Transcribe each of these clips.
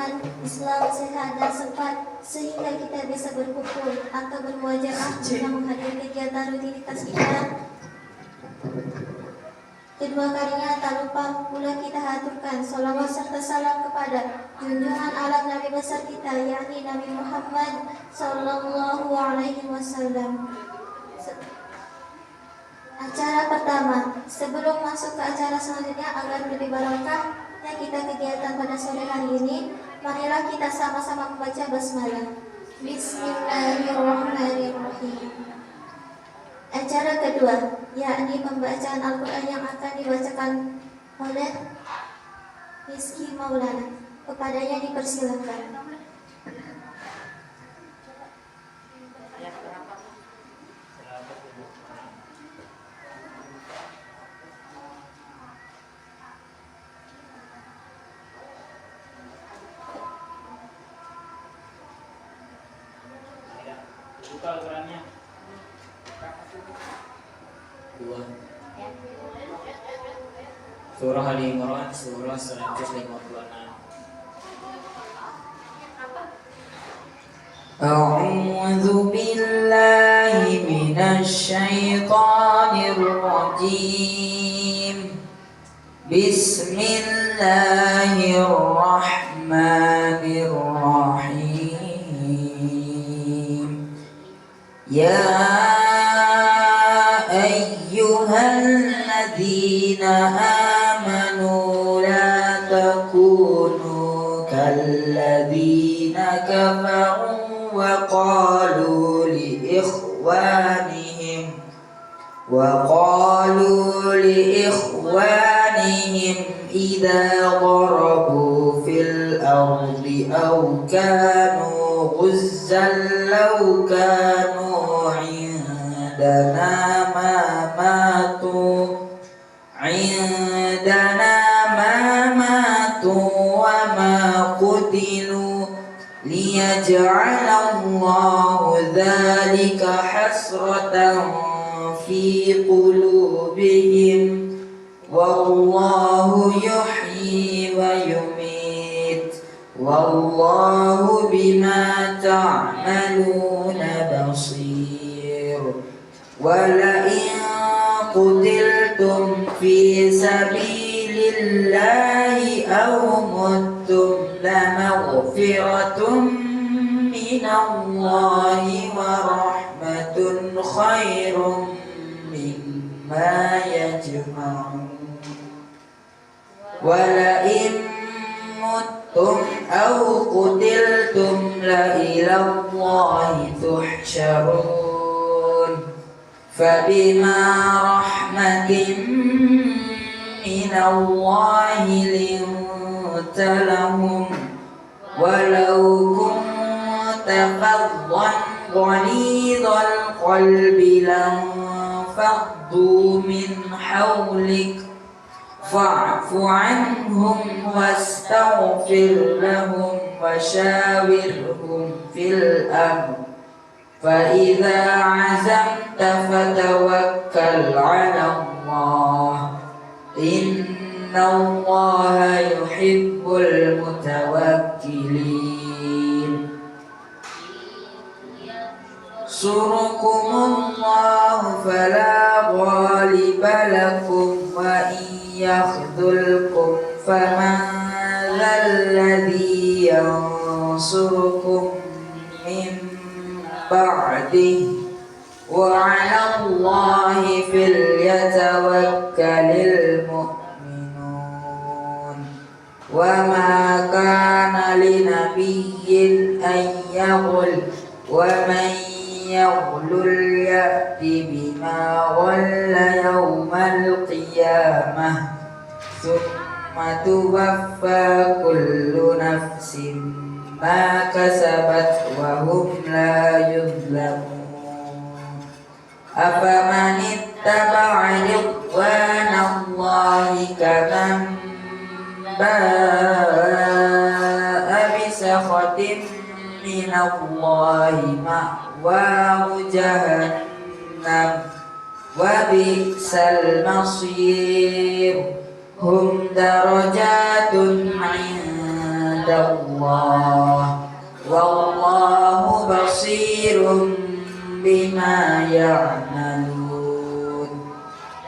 aman, Islam sehat dan sempat sehingga kita bisa berkumpul atau bermuajahah guna menghadiri kegiatan rutinitas kita. Kedua kalinya tak lupa pula kita haturkan salawat serta salam kepada junjungan alam Nabi besar kita, yakni Nabi Muhammad Sallallahu Alaihi Wasallam. Acara pertama, sebelum masuk ke acara selanjutnya agar lebih barokahnya kita kegiatan pada sore hari ini, marilah kita sama-sama membaca basmalah. Bismillahirrahmanirrahim. Acara kedua, yakni pembacaan Al-Quran yang akan dibacakan oleh Rizky Maulana. Kepadanya dipersilakan. Buka Al-Qurannya. Surah Al-Imran, surah 156. A'udzu billahi minasy syaithanir rajim. Bismillahirrahmanirrahim. Ya ayyuhalladzina amanu la takunu kalladzina kafaru wa qalu li ikhwanihim idza darabu fil ardi aw kanu ghuzzan law kanu indana ma matu wa ma qutilu liyaj'alallahu dzalika hasratan fi qulubihim wallahu yuhyi wa yumit wallahu bima ta'maluna basir. Wala in qutiltum fi sabilillahi aw muttum lamaghfiratun minallahi wa rahmatun khairum mimma yajma'un. Wala in muttum aw qutiltum la ilallahi tuhsyarun. فبما رحمة من الله لنت لهم ولو كنت فظا غليظ القلب لانفضوا من حولك فاعف عنهم واستغفر لهم وشاورهم في الأمر فإذا عزمت فتوكل على الله إن الله يحب المتوكلين. ينصركم الله فلا غالب لكم وإن يخذلكم فمن ذا الذي ينصركم من بعده وعلى الله فليتوكل المؤمنون. وما كان لنبي أن يغل ومن يغل يأت بما غل يوم القيامة ثم توفى كل نفس ما كسبت وهم لا يظلمون. أفمن اتبع رضوان الله كمن باء بسخط من الله مأواه جهنم وبئس المصير. هم درجات عند indallah wallahu basirun bima ya'malun.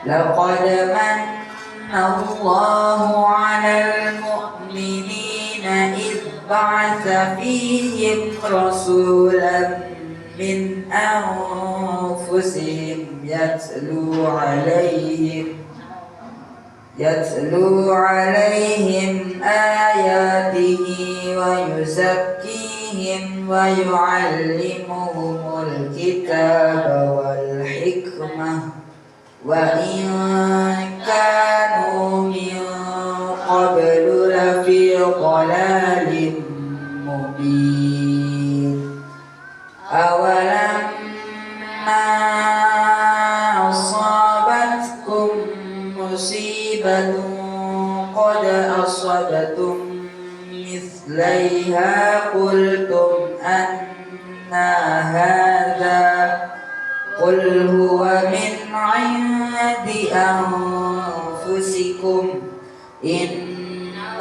Laqad manna Allahu 'alal mu'minina idh ba'atha fihim rasulan min anfusihim yatlu 'alaihim ayatihi wa yuzakkihim wa yu'allimuhumul kitaba wal hikmah wa in kanu min qablu lafi dhalalin mubin. Awalamma asabatkum musibatun qad asabatum mithlaiha qultum anna hadha qul huwa min 'indi anfusikum innallaha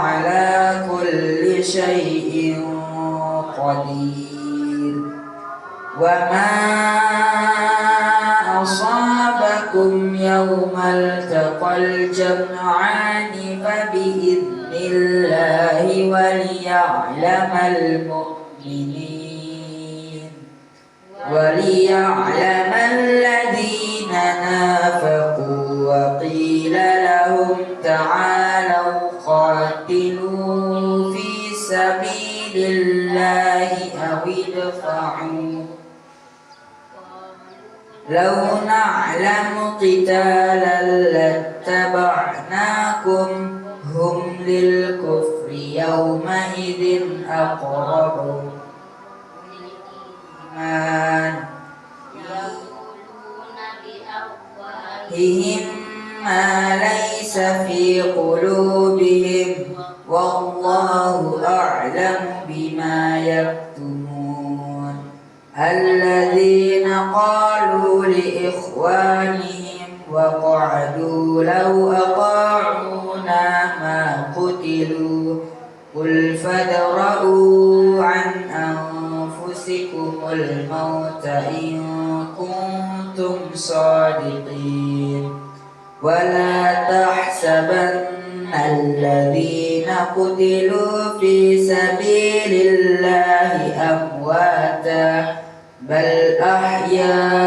'ala kulli syai'in qadir. Wa ma asabakum yawmal taqal jam'ani fa bi'idnillahi wa liya'lamal mu'minin wa liya'lamal ladhina nafaqu wa qila lahum ta'alaw qatilu fi sabilillahi aw idfa'u law na'lamu qitalan lattaba'nakum hum lil kufri yawma idin aqrabu iman yaquluna ma laysa fi qulubihim wallahu a'lamu bima yaktumun. Alladzina qalu li ikhwanihim wa qa'adu law ata'una ma qutilu qul fadra'u an anfusikumul mauta in kuntum sadiqin. Wala tahsabanna alladhina qutilu fi sabilillahi amwata bal ahya'un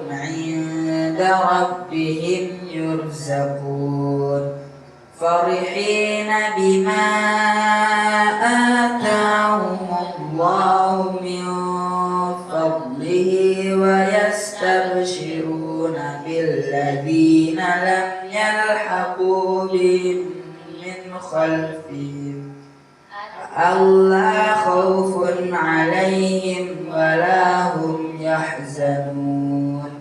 'inda rabbihim yurzaqun farihina bima atahumullahu min fadlihi wa yastabshiruna billadhina lam yalhaqu bihim min khalfihim alla khawfun 'alaihim wa la hum yahzanun.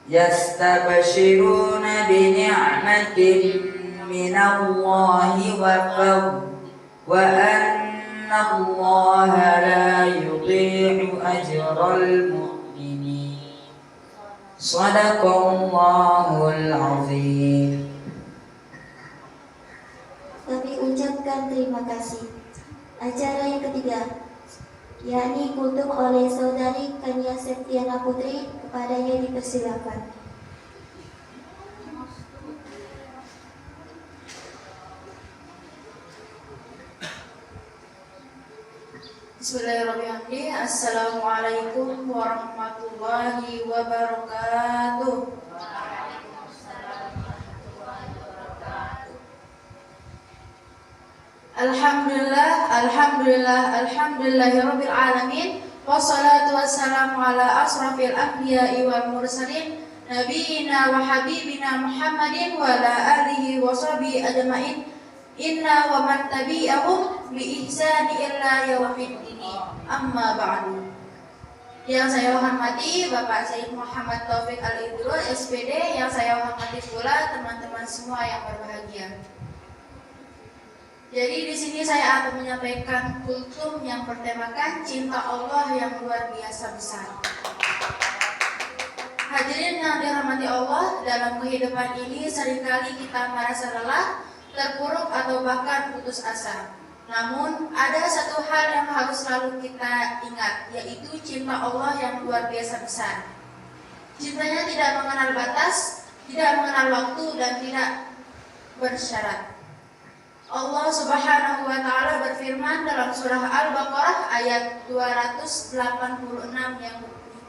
Yastabshiruna bi ni'matin minallahi wa fadl wa anna Allaha la yudhi'u ajral mu'minin. Shadaqallahul azim. Kami ucapkan terima kasih. Acara yang ketiga, yakni kultum oleh saudari Kania Septiana Putri, kepadanya dipersilakan. Bismillahirrahmanirrahim. Assalamualaikum warahmatullahi wabarakatuh. Alhamdulillahirabbil alamin. Wassalatu wassalamu ala asrafil anbiya'i wal mursalin nabiyina wa habibina Muhammadin wa ala alihi wa sahbihi ajmain. Inna wa man tabi'ahum bi ihsani illa yaumiddin. Amma ba'du. Yang saya hormati Bapak Said Muhammad Taufik Al-Idrul SPD, yang saya hormati pula teman-teman semua yang berbahagia. Jadi di sini saya akan menyampaikan kultum yang bertemakan cinta Allah yang luar biasa besar. Hadirin yang dirahmati Allah, dalam kehidupan ini seringkali kita merasa lelah, terpuruk atau bahkan putus asa. Namun, ada satu hal yang harus selalu kita ingat, yaitu cinta Allah yang luar biasa besar. Cintanya tidak mengenal batas, tidak mengenal waktu, dan tidak bersyarat. Allah Subhanahu wa taala berfirman dalam surah Al-Baqarah ayat 286 yang berbunyi,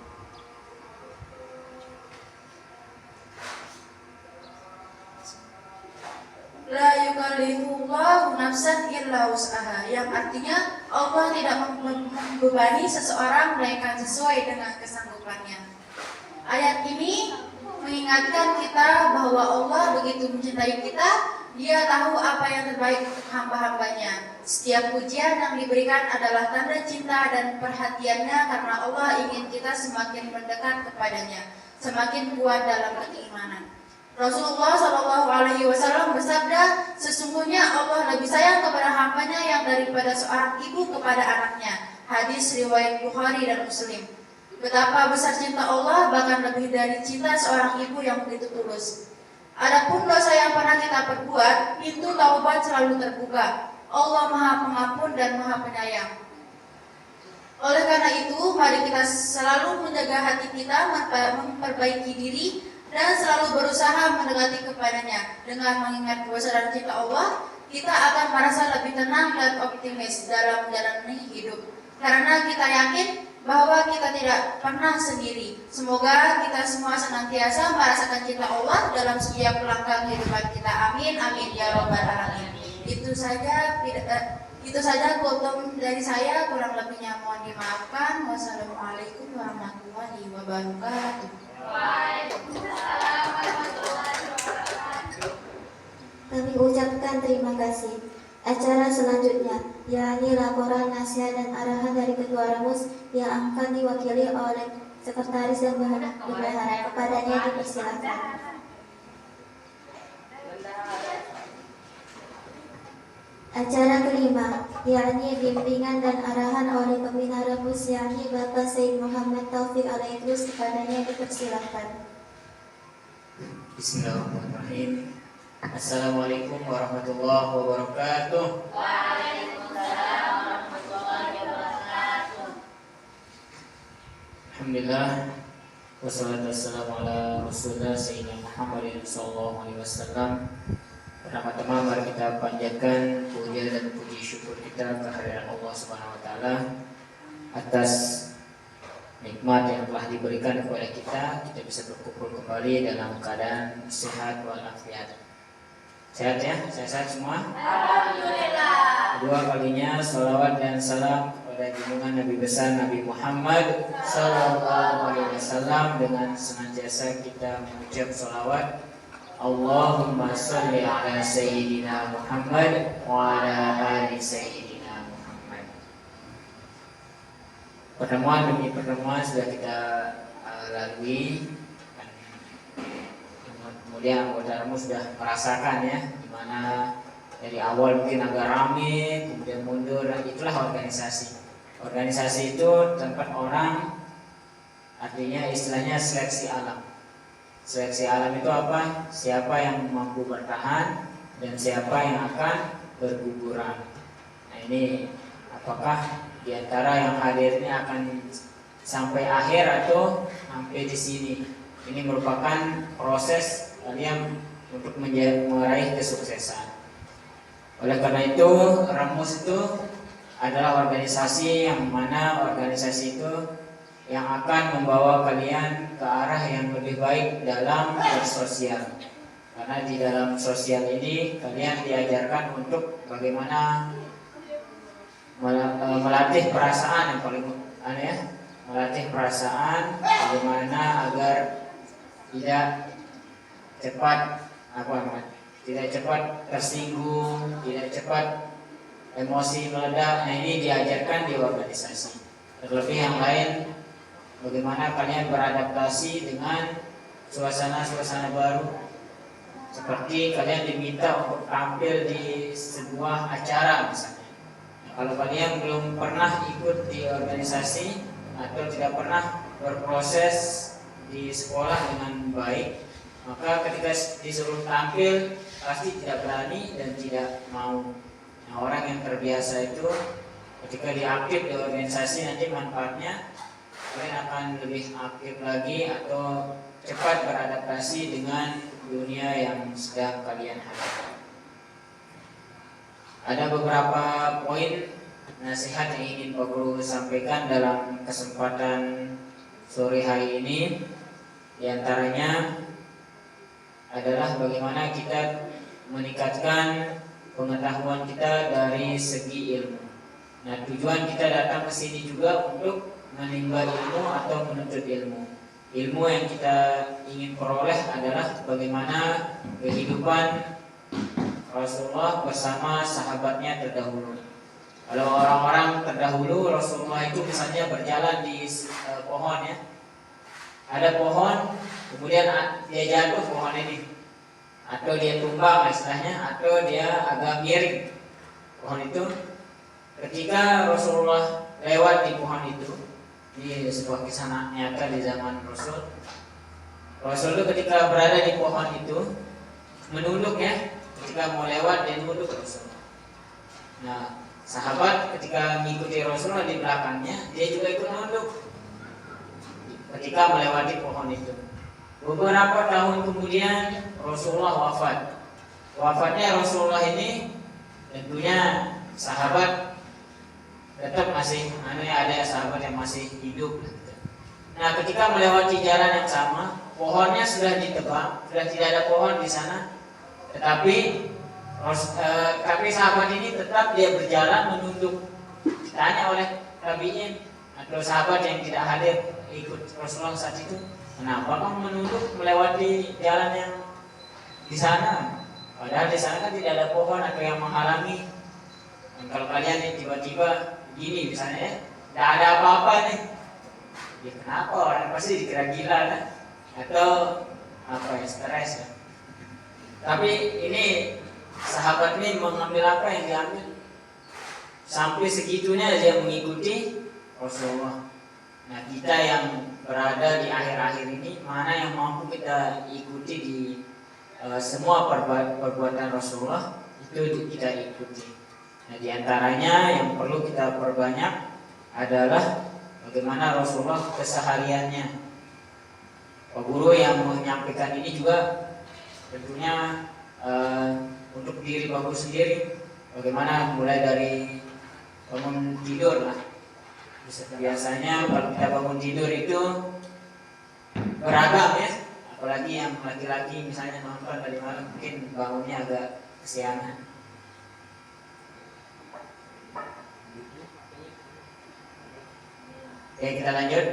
La yukallifullahu nafsan illa wus'aha, yang artinya Allah tidak membebani seseorang melainkan sesuai dengan kesanggupannya. Ayat ini mengingatkan kita bahwa Allah begitu mencintai kita, Dia tahu apa yang terbaik untuk hamba-hambanya. Setiap pujian yang diberikan adalah tanda cinta dan perhatiannya karena Allah ingin kita semakin mendekat kepadanya, semakin kuat dalam keimanan. Rasulullah SAW bersabda, sesungguhnya Allah lebih sayang kepada hambanya yang daripada seorang ibu kepada anaknya. Hadis riwayat Bukhari dan Muslim. Betapa besar cinta Allah, bahkan lebih dari cinta seorang ibu yang begitu tulus. Adapun dosa yang pernah kita perbuat, pintu taubat selalu terbuka. Allah Maha Pengampun dan Maha Penyayang. Oleh karena itu, mari kita selalu menjaga hati kita, memperbaiki diri, dan selalu berusaha mendekati kepadanya. Dengan mengingat kuasa dan cinta Allah, kita akan merasa lebih tenang dan optimis dalam menjalani hidup. Karena kita yakin bahwa kita tidak pernah sendiri. Semoga kita semua senantiasa merasakan cinta Allah dalam setiap langkah kehidupan kita. Amin, amin ya robbal alamin. Itu saja kultum dari saya, kurang lebihnya mohon dimaafkan. Wassalamualaikum warahmatullahi wabarakatuh. Kami ucapkan terima kasih. Acara selanjutnya, yakni laporan nasihat dan arahan dari Ketua Ramus yang akan diwakili oleh Sekretaris dan Bendahara. Kepadanya dipersilakan. Acara kelima, yakni bimbingan dan arahan oleh Pembina Ramus, yakni Bapak Said Muhammad Taufik Al-Idrus. Kepadanya dipersilakan. Bismillahirrahmanirrahim. Assalamualaikum warahmatullahi wabarakatuh. Waalaikumsalam warahmatullahi wabarakatuh. Alhamdulillah, wassalatu wassalamu ala Rasulillah Sayyidina Muhammadin sallallahu alaihi wasallam. Pertama-tama mari kita panjatkan puja dan puji syukur kita kehadirat Allah Subhanahu wa taala atas nikmat yang telah diberikan kepada kita bisa berkumpul kembali dalam keadaan sehat walafiat. Sehat ya? Sehat semua? Alhamdulillah. Kedua kalinya salawat dan salam kepada junjungan Nabi besar Nabi Muhammad sallallahu alaihi wasallam, dengan senantiasa kita mengucap salawat Allahumma sholli ala sayyidina Muhammad wa ala ali sayyidina Muhammad. Pertemuan demi pertemuan sudah kita lalui. Kemudian anggota Ramus sudah merasakan ya, dimana dari awal mungkin agak rame, kemudian mundur, dan itulah organisasi. Organisasi itu tempat orang, artinya istilahnya seleksi alam. Seleksi alam itu apa? Siapa yang mampu bertahan dan siapa yang akan berguguran. Nah ini apakah di antara yang hadir ini akan sampai akhir atau sampai di sini? Ini merupakan proses kalian untuk meraih kesuksesan. Oleh karena itu, Ramus itu adalah organisasi yang mana organisasi itu yang akan membawa kalian ke arah yang lebih baik dalam bersosial. Karena di dalam sosial ini kalian diajarkan untuk bagaimana melatih perasaan yang paling aneh, melatih perasaan bagaimana agar tidak cepat tersinggung, tidak cepat emosi meledak. Nah ini diajarkan di organisasi. Terlebih yang lain, bagaimana kalian beradaptasi dengan suasana-suasana baru. Seperti kalian diminta untuk tampil di sebuah acara misalnya. Nah, kalau kalian belum pernah ikut di organisasi atau tidak pernah berproses di sekolah dengan baik, maka ketika disuruh tampil pasti tidak berani dan tidak mau. Nah, orang yang terbiasa itu ketika diaktif di organisasi nanti manfaatnya kalian akan lebih aktif lagi atau cepat beradaptasi dengan dunia yang sedang kalian hadapi. Ada beberapa poin nasihat yang ingin Pak Guru sampaikan dalam kesempatan sore hari ini. Di antaranya adalah bagaimana kita meningkatkan pengetahuan kita dari segi ilmu. Nah, tujuan kita datang ke sini juga untuk menimba ilmu atau menuntut ilmu. Ilmu yang kita ingin peroleh adalah bagaimana kehidupan Rasulullah bersama sahabatnya terdahulu. Kalau orang-orang terdahulu, Rasulullah itu misalnya berjalan di pohon ya. Ada pohon, kemudian dia jatuh pohon ini, atau dia tumbang istilahnya, atau dia agak miring pohon itu. Ketika Rasulullah lewat di pohon itu, di sebuah kisah nyata di zaman Rasul itu ketika berada di pohon itu menunduk ya, ketika mau lewat dia nunduk Rasul. Nah, sahabat ketika mengikuti Rasulullah di belakangnya, dia juga ikut nunduk ketika melewati pohon itu. Beberapa tahun kemudian Rasulullah wafat. Wafatnya Rasulullah ini tentunya sahabat tetap masih ada sahabat yang masih hidup. Nah, ketika melewati jalan yang sama, pohonnya sudah ditebang, sudah tidak ada pohon di sana. Tetapi sahabat ini tetap dia berjalan menunduk. Ditanya oleh tabi'in atau sahabat yang tidak hadir ikut Rasulullah saat itu, kenapa kamu menunduk melewati jalan yang di sana? Padahal di sana kan tidak ada pohon atau yang menghalangi. Dan kalau kalian tiba-tiba gini misalnya ya, tidak ada apa-apa nih, ya kenapa? Orang pasti dikira gila kan? Atau apa ya, stres ya. Tapi ini sahabat ini mengambil apa yang diambil, sampai segitunya dia mengikuti Rasulullah. Nah, kita yang berada di akhir-akhir ini, mana yang mampu kita ikuti di semua perbuatan Rasulullah, itu kita ikuti. Nah, diantaranya yang perlu kita perbanyak adalah bagaimana Rasulullah kesehariannya. Pak Guru yang menyampaikan ini juga tentunya untuk diri Pak Guru sendiri, bagaimana mulai dari bangun tidur lah. Biasanya kalau kita bangun tidur itu beragam ya, apalagi yang laki-laki misalnya nonton tadi malam mungkin bangunnya agak kesiangan. Oke, kita lanjut.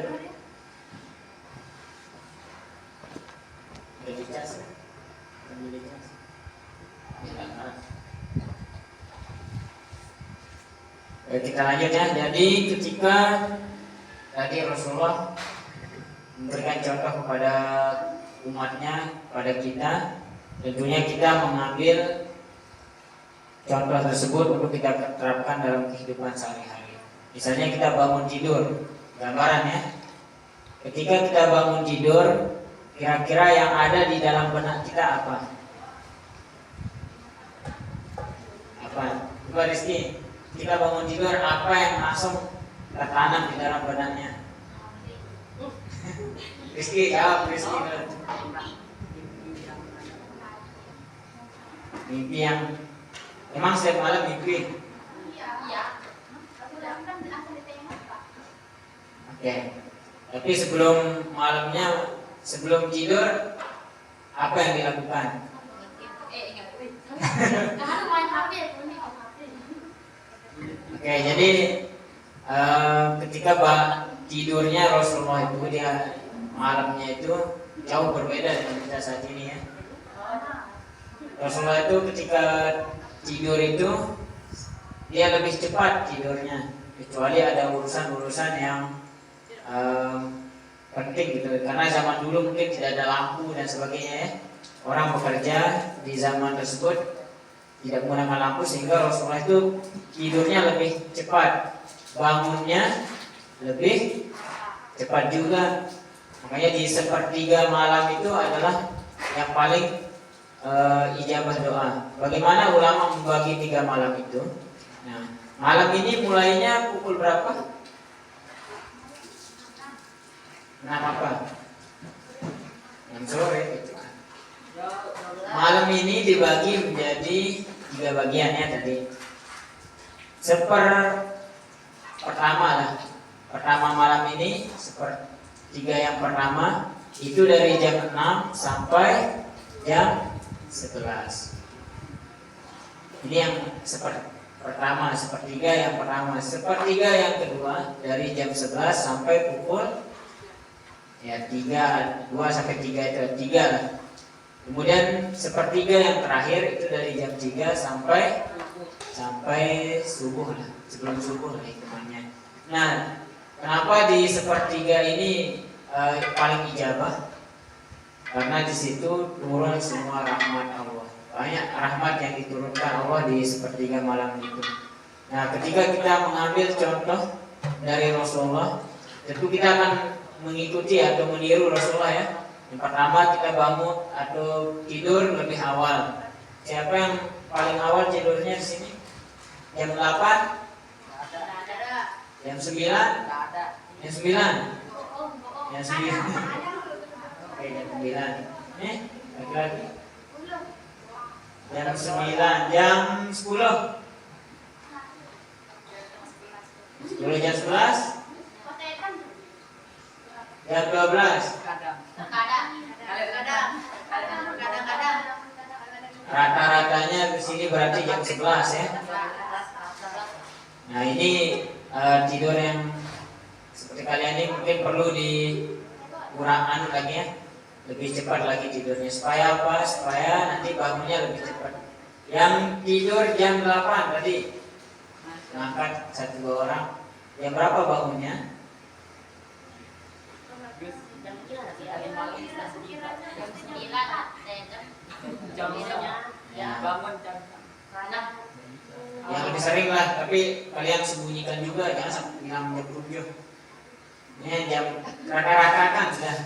Kita lanjut ya. Jadi ketika tadi Rasulullah memberikan contoh kepada umatnya, pada kita, tentunya kita mengambil contoh tersebut untuk kita terapkan dalam kehidupan sehari-hari. Misalnya kita bangun tidur, gambaran ya. Ketika kita bangun tidur, kira-kira yang ada di dalam benak kita apa? Apa? Coba Rizky, kita bangun tidur, apa yang langsung tertanam di dalam benaknya? Rizky, jawab Rizky. Mimpi yang emang setiap malam mimpi. Oke. Tapi sebelum malamnya, sebelum tidur, apa yang dilakukan? Oke, jadi ketika tidurnya Rasulullah itu dia malamnya itu jauh berbeda dengan kita saat ini ya. Rasulullah itu ketika tidur itu dia lebih cepat tidurnya, kecuali ada urusan-urusan yang penting gitu. Karena zaman dulu mungkin tidak ada lampu dan sebagainya ya. Orang bekerja di zaman tersebut tidak menggunakan lampu, sehingga Rasulullah itu tidurnya lebih cepat, bangunnya lebih cepat juga. Makanya di sepertiga malam itu adalah yang paling ijabah doa. Bagaimana ulama membagi 3 malam itu? Nah, malam ini mulainya pukul berapa? 6 apa? 6 sore gitu kan. Malam ini dibagi menjadi 3 bagian ya tadi. Pertama lah. Pertama malam ini sepertiga yang pertama itu dari jam 6 sampai jam 11. Ini yang pertama, sepertiga yang pertama. Sepertiga yang kedua dari jam 11 sampai pukul 2 sampai 3 itu 3 lah. Kemudian sepertiga yang terakhir itu dari jam 3 sampai subuh lah, sebelum subuh lah hitungannya. Nah, kenapa di sepertiga ini paling ijabah? Karena di situ turun semua rahmat Allah. Banyak rahmat yang diturunkan Allah di sepertiga malam itu. Nah, ketika kita mengambil contoh dari Rasulullah, tentu kita akan mengikuti atau meniru Rasulullah ya. Yang pertama kita bangun atau tidur lebih awal. Siapa yang paling awal tidurnya di sini? Jam 8? Jam 9? Jam 9? Jam 9? Oke, jam 9. Lagi-lagi? Jam 9, jam 10? 10 jam 11? Jam 12? Rata-ratanya ke sini berarti jam 11 ya. Nah, ini tidur yang seperti kalian ini mungkin perlu dikurangkan lagi ya. Lebih cepat lagi tidurnya. Supaya apa? Supaya nanti bangunnya lebih cepat. Yang tidur jam 8 tadi ngangkat 1-2 orang. Yang berapa bangunnya? Yang lebih sering lah, tapi kalian sembunyikan juga, jangan sampai bilang jam 7. Ini jam rata-rata kan sudah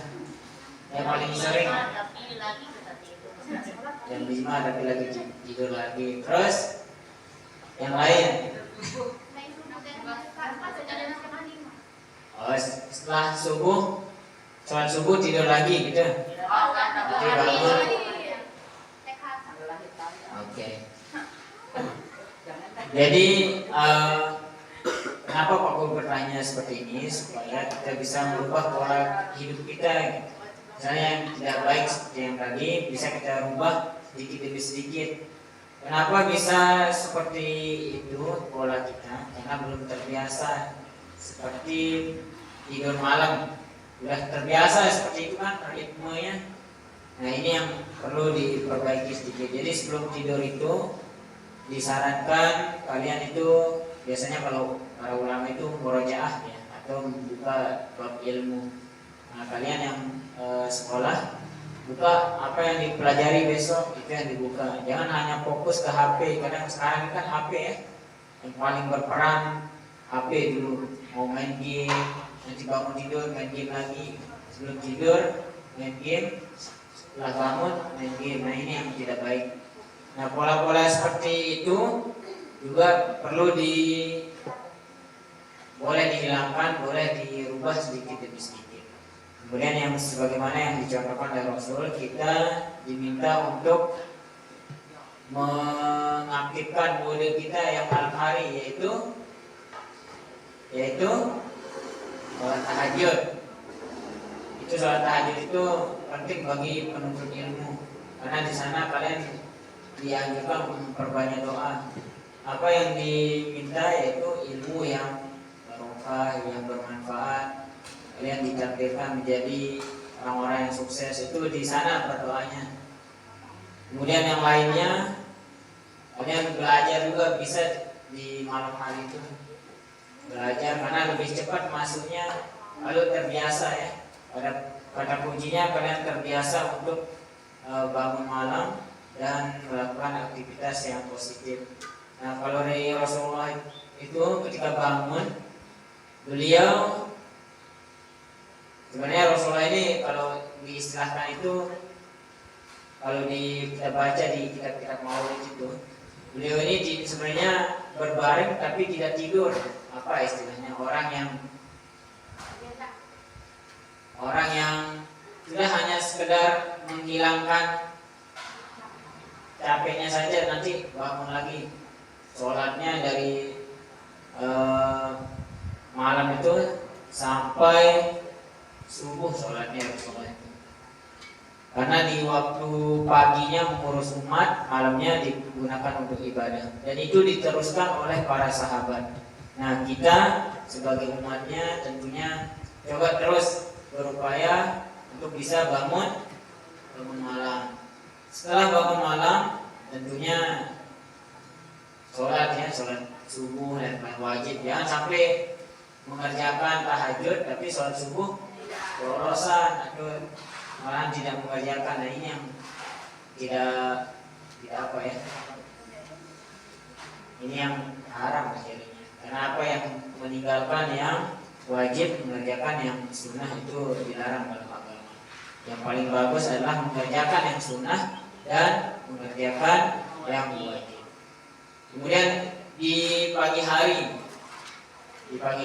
yang paling sering. Jam 5 tapi lagi tidur lagi. Terus yang lain. Oh, setelah subuh, sholat subuh tidur lagi gitu. Jadi bangun. Oke. Jadi kenapa Pak Guru bertanya seperti ini? Supaya kita bisa merubah pola hidup kita gitu. Misalnya yang tidak baik seperti yang tadi bisa kita rubah sedikit demi sedikit. Kenapa bisa seperti itu pola kita? Karena belum terbiasa seperti tidur malam. Sudah terbiasa seperti itu kan ritmenya. Nah, ini yang perlu diperbaiki sedikit. Jadi sebelum tidur itu disarankan kalian itu biasanya kalau para ulama itu murojaah ya, atau membuka bab ilmu. Nah, kalian yang sekolah buka apa yang dipelajari besok itu yang dibuka. Jangan hanya fokus ke HP. Kadang sekarang kan HP ya yang paling berperan. HP dulu mau main game, nanti bangun tidur main game lagi, sebelum tidur main game, setelah bangun main game. Nah, ini yang tidak baik. Nah, pola-pola seperti itu juga perlu boleh dihilangkan, boleh dirubah sedikit demi sedikit. Kemudian yang sebagaimana yang dicontohkan oleh Rasul, kita diminta untuk mengaktifkan mode kita yang malam hari, yaitu sholat tahajud. Itu sholat tahajud itu penting bagi penuntut ilmu, karena di sana kalian dianjurkan memperbanyak doa. Apa yang diminta yaitu ilmu yang barokah, yang bermanfaat. Kalian ditakdirkan menjadi orang-orang yang sukses, itu di sana berdoanya. Kemudian yang lainnya, kalian belajar juga bisa di malam hari itu. Belajar karena lebih cepat masuknya kalau terbiasa ya. Pada kuncinya kalian terbiasa untuk bangun malam dan melakukan aktivitas yang positif. Nah, kalau dari Rasulullah itu ketika bangun, beliau sebenarnya Rasulullah ini kalau diistilahkan itu kalau kita baca di kitab-kitab Maulid itu, beliau ini sebenarnya berbaring tapi tidak tidur. Apa istilahnya? Orang yang sudah hanya sekedar menghilangkan capeknya saja, nanti bangun lagi. Sholatnya dari malam itu sampai subuh sholatnya. Karena di waktu paginya mengurus umat, malamnya digunakan untuk ibadah. Dan itu diteruskan oleh para sahabat. Nah, kita sebagai umatnya tentunya coba terus berupaya untuk bisa bangun malam. Setelah bangun malam, tentunya sholat subuh dan wajib. Jangan sampai mengerjakan tahajud tapi sholat subuh kelolosan atau malah tidak mengerjakan. Nah, ini yang tidak apa ya? Ini yang haram akhirnya. Karena apa, yang meninggalkan yang wajib, mengerjakan yang sunnah itu dilarang dalam agama. Yang paling bagus adalah mengerjakan yang sunnah dan mengerjakan yang wajib. Kemudian di pagi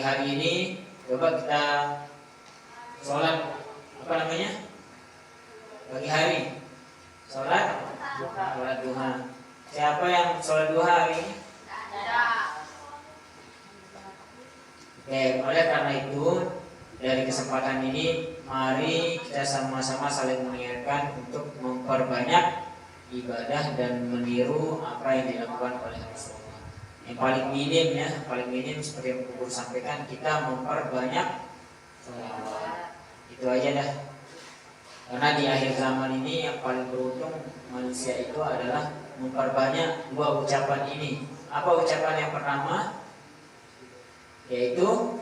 hari ini coba kita sholat pagi hari, sholat duha. Siapa yang sholat duha hari ini? Oke, oleh karena itu dari kesempatan ini mari kita sama-sama saling mengingatkan untuk memperbanyak ibadah dan meniru apa yang dilakukan oleh Rasulullah. Yang paling minim seperti yang Guru sampaikan, kita memperbanyak sholawat. Itu aja dah. Karena di akhir zaman ini yang paling beruntung manusia itu adalah memperbanyak dua ucapan ini. Apa ucapan yang pertama? Yaitu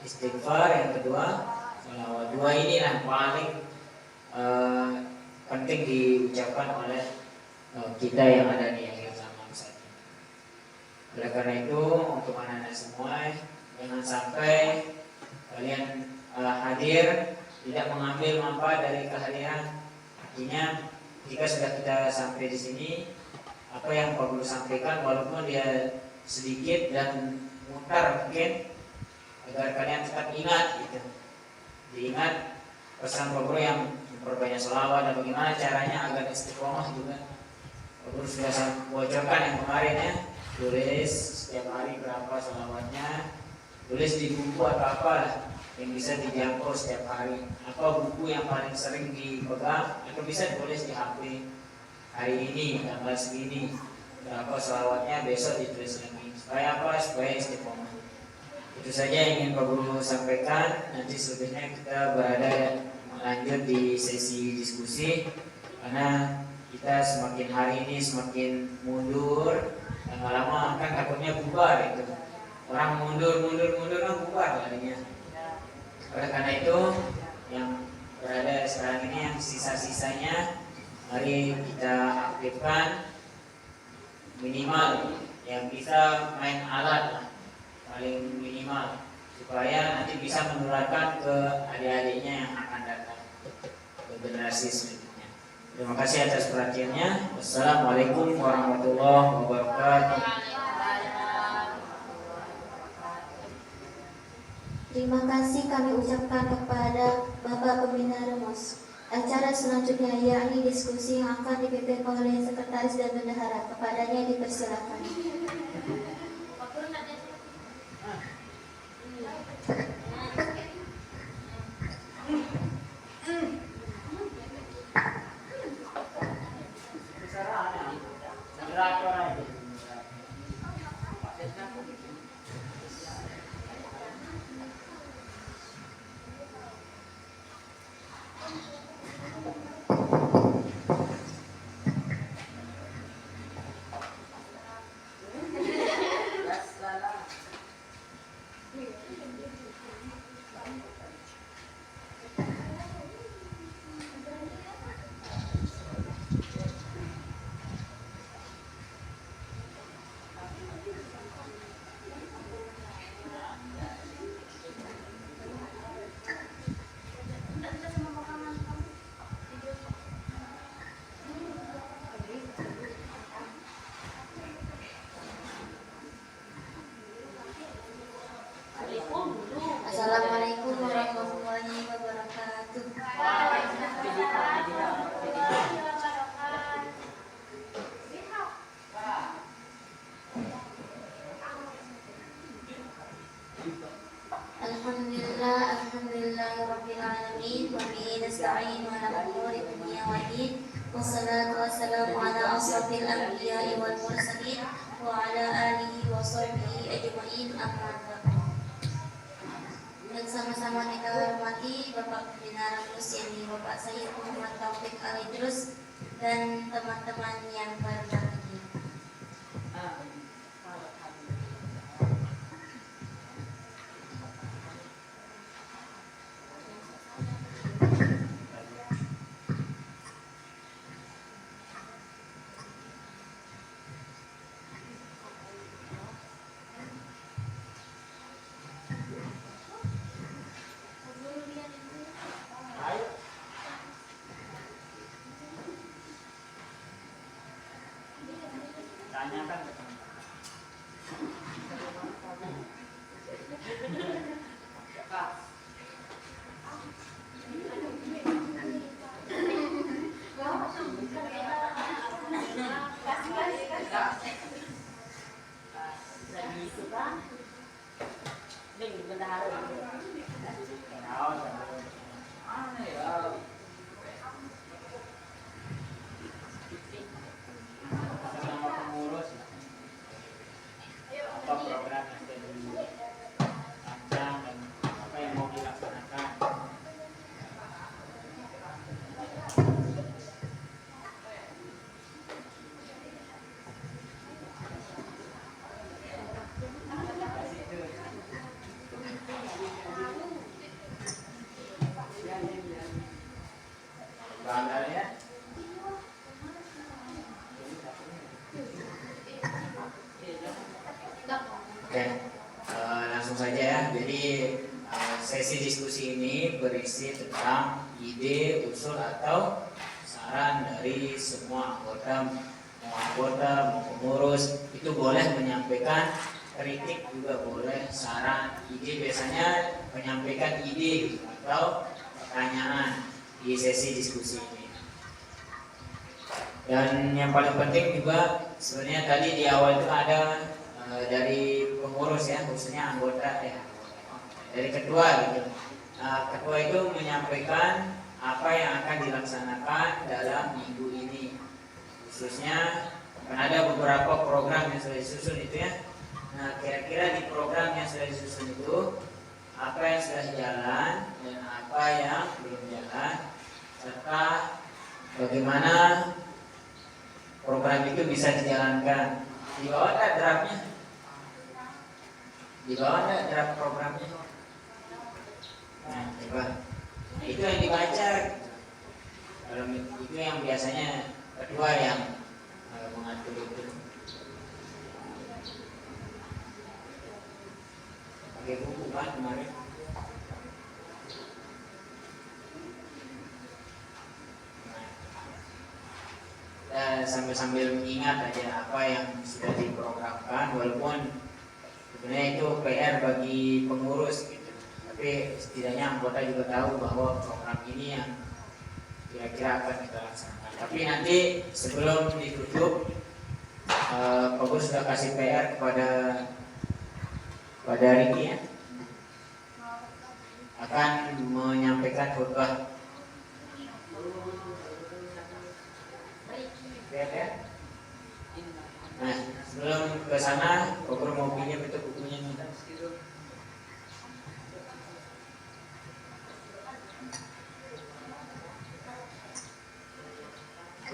istighfar, yang kedua sholawat. Dua ini yang paling penting diucapkan oleh kita yang ada di akhir zaman saat ini. Oleh karena itu, untuk anak-anak semua, jangan sampai kalian hadir tidak mengambil manfaat dari kehadiran. Artinya, jika sudah kita sampai di sini, apa yang Pak Guru sampaikan, walaupun dia sedikit dan mutar mungkin, agar kalian tetap ingat gitu. Diingat pesan Pak Guru yang memperbanyak sholawat dan bagaimana caranya agar istiqomah juga. Pak Guru sudah bocorkan yang kemarin ya, tulis setiap hari berapa sholawatnya, tulis di buku atau apa yang bisa dijangkau setiap hari. Apa buku yang paling sering dipegang, atau bisa ditulis di HP. Hari ini tanggal segini berapa sholawatnya, besok ditulis lagi. Supaya apa? Supaya istiqomah. Itu saja yang ingin Pak Guru sampaikan. Nanti selebihnya kita lanjut di sesi diskusi, karena kita semakin hari ini semakin mundur, lama-lama kan takutnya bubar itu. Orang mundur kan bubar larinya. Oleh karena itu, yang berada sekarang ini yang sisa-sisanya mari kita aktifkan, minimal yang bisa main alat paling minimal, supaya nanti bisa menularkan ke adik-adiknya yang akan datang, ke generasi selanjutnya. Terima kasih atas perhatiannya. Wassalamualaikum warahmatullahi wabarakatuh. Terima kasih kami ucapkan kepada Bapak Pembina Remos. Acara selanjutnya yakni diskusi yang akan dipimpin oleh Sekretaris dan Bendahara. Kepadanya dipersilakan. nasta'in ala umuri dunya waddin. Wassalatu wassalamu ala asrofil anbiya'i wal mursalin wa ala alihi wa sahbihi ajma'in, amma ba'du. Dan sama-sama kita hormati Bapak Pembina Ramus yakni Bapak Sayyid Muhammad Taufik Al-Idrus dan teman-teman yang berbahagia. Tanyakan ke sama pengurus apa program yang sudah dirancang dan apa yang mau dilaksanakan. Bangga ya. Oke, langsung saja ya. Jadi sesi diskusi ini berisi tentang ide, usul atau saran dari semua anggota, mau pengurus itu boleh menyampaikan kritik juga boleh, saran, ide biasanya menyampaikan ide gitu, atau pertanyaan di sesi diskusi ini. Dan yang paling penting juga sebenarnya tadi di awal itu ada dari pengurus ya, khususnya anggota ya, dari ketua gitu. Nah, ketua itu menyampaikan apa yang akan dilaksanakan dalam minggu ini, khususnya kan ada beberapa program yang sudah disusun itu ya. Nah, kira-kira di program yang sudah disusun itu apa yang sudah jalan dan apa yang belum jalan, serta bagaimana program itu bisa dijalankan. Di bawah ada draftnya. Di bawah ada draft programnya. Nah, coba. Itu yang dibaca. Kalau itu yang biasanya ketua yang mengatur itu. Pakai buku kan kemarin. Sambil mengingat aja apa yang sudah diprogramkan, walaupun sebenarnya itu PR bagi pengurus gitu. Tapi setidaknya anggota juga tahu bahwa program ini yang kira-kira akan kita laksanakan. Tapi nanti sebelum ditutup, pengurus sudah kasih PR kepada Riki ya, akan menyampaikan khutbah. Ya. Nah, sebelum ke sana, Pokor mau pinjam itu bukunya minta.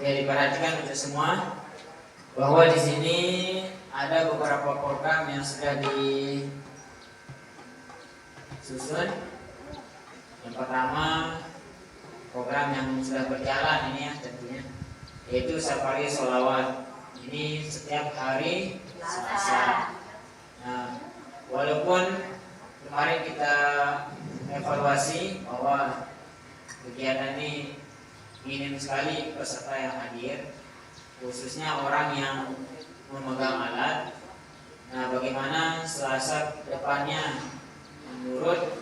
Ya, diperhatikan untuk semua bahwa di sini ada beberapa program yang sudah disusun. Yang pertama, program yang sudah berjalan ini ya tentunya, yaitu Safari Sholawat. Ini setiap hari Selasa. Nah, walaupun kemarin kita evaluasi bahwa kegiatan ini minim sekali peserta yang hadir, khususnya orang yang memegang alat. Nah, bagaimana Selasa depannya menurut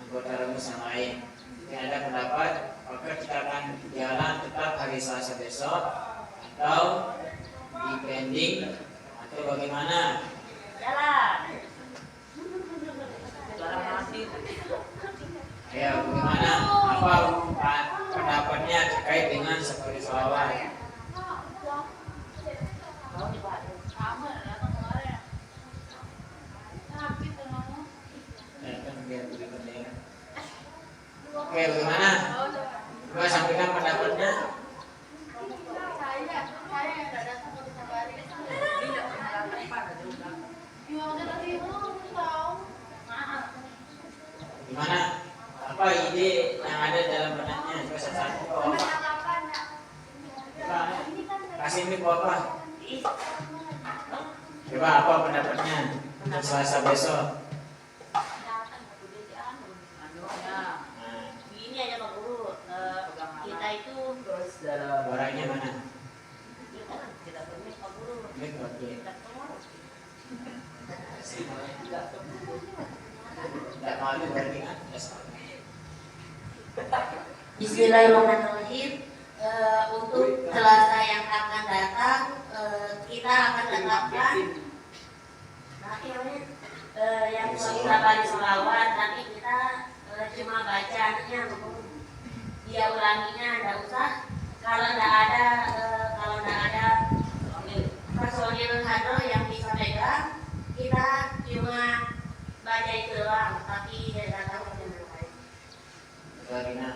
anggota Ramus yang lain? Jika ada pendapat, apakah kita akan jalan tetap hari Selasa besok atau dipending atau bagaimana? Jalan. Ya, bagaimana? Apa sholawat. Oke, bagaimana? Coba sampaikan pendapatnya. Gimana? Apa ide yang ada dalam benaknya? Coba satu-satu. Coba kasih mic apa? Coba apa pendapatnya untuk Selasa besok? Ini aja Pak Guru, kita itu Orangnya mana? kita permit Pak Guru. Mic oke. Tidak malu berarti kan? Bismillahirrahmanirrahim. Untuk Selasa yang akan datang, kita akan tetapkan yang kali sholawat. Nanti kita cuma bacaannya, dia ulanginya, tidak usah. Kalau tidak ada personil hadroh yang bisa pegang, kita cuma baca itu doang, tapi tidak tahu bagaimana. Karina.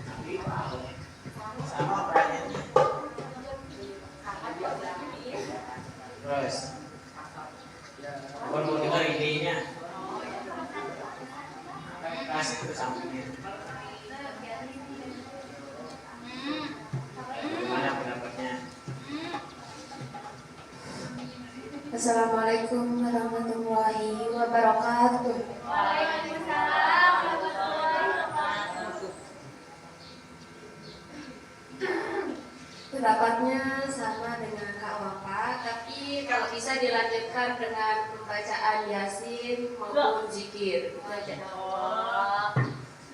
Tapi tahu sama pertanyaannya. Terus, bukan mau dengar idenya. Kasih itu sampingnya. Gimana pendapatnya? Assalamualaikum warahmatullahi wabarakatuh. Waalaikumsalam warahmatullahi wabarakatuh. Pendapatnya sama dengan Kak Wafa, tapi kalau bisa dilanjutkan dengan pembacaan Yasin maupun zikir. Itu aja.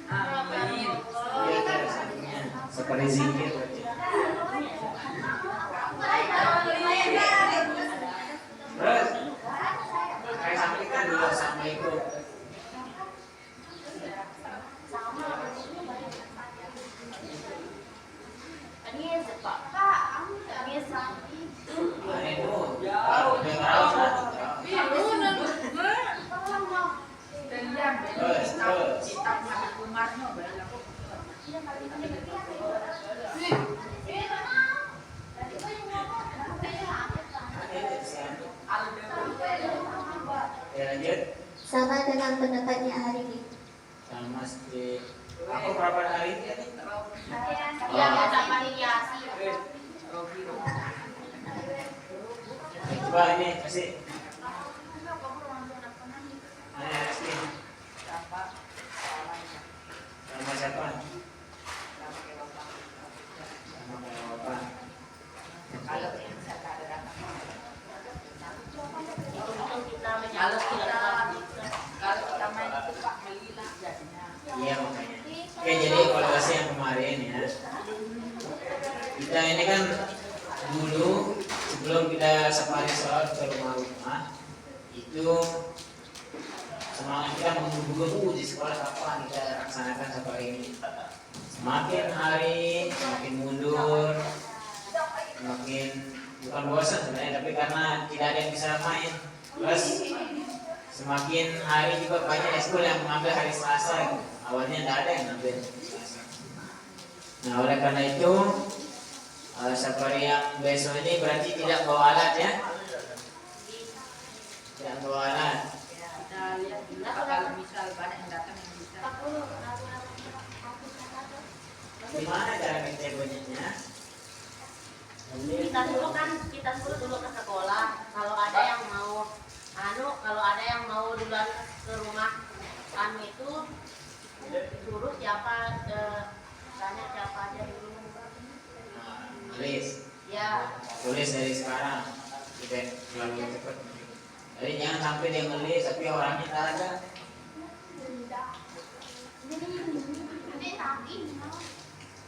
Amin. Iya, ada sampingnya. Seperti zikir berarti. Terus, saya sampaikan dulu assalamualaikum. Mana itu? Baru dengar apa? Terus. Ya, lanjut. Sama dengan pendapatnya hari ini. Sama seperti aku berapa hari ini tadi? Coba ini kasih. Mana kasih? Sama siapa? Sama kayak apa? Kalau kita main itu Pak melilah jadinya. Iya makanya. Oke, jadi evaluasi yang kemarin ya. Kita ini kan dulu sebelum kita safari sholat ke rumah-rumah itu semangat kita menggebu-gebu di sekolah kapan kita laksanakan safari ini. Semakin hari semakin mundur, semakin bukan bosan sebenarnya, tapi karena tidak ada yang bisa main. Terus semakin hari juga banyak ekskul yang mengambil hari Selasa gitu. Awalnya tidak ada yang ngambil Selasa. Nah oleh karena itu safari yang besok ini berarti tidak bawa alat ya? Tidak bawa alat. Kita lihat dulu kalau misal banyak yang datang yang bisa. Gimana cara kita banyaknya? Kita suruh dulu ke sekolah. Kalau ada yang mau duluan ke rumah kami itu suruh tanya siapa aja dulu. Tulis. Ya. Tulis dari sekarang. Kita selalu cepat. Jadi jangan sampai dia ngelis tapi orangnya tak ada.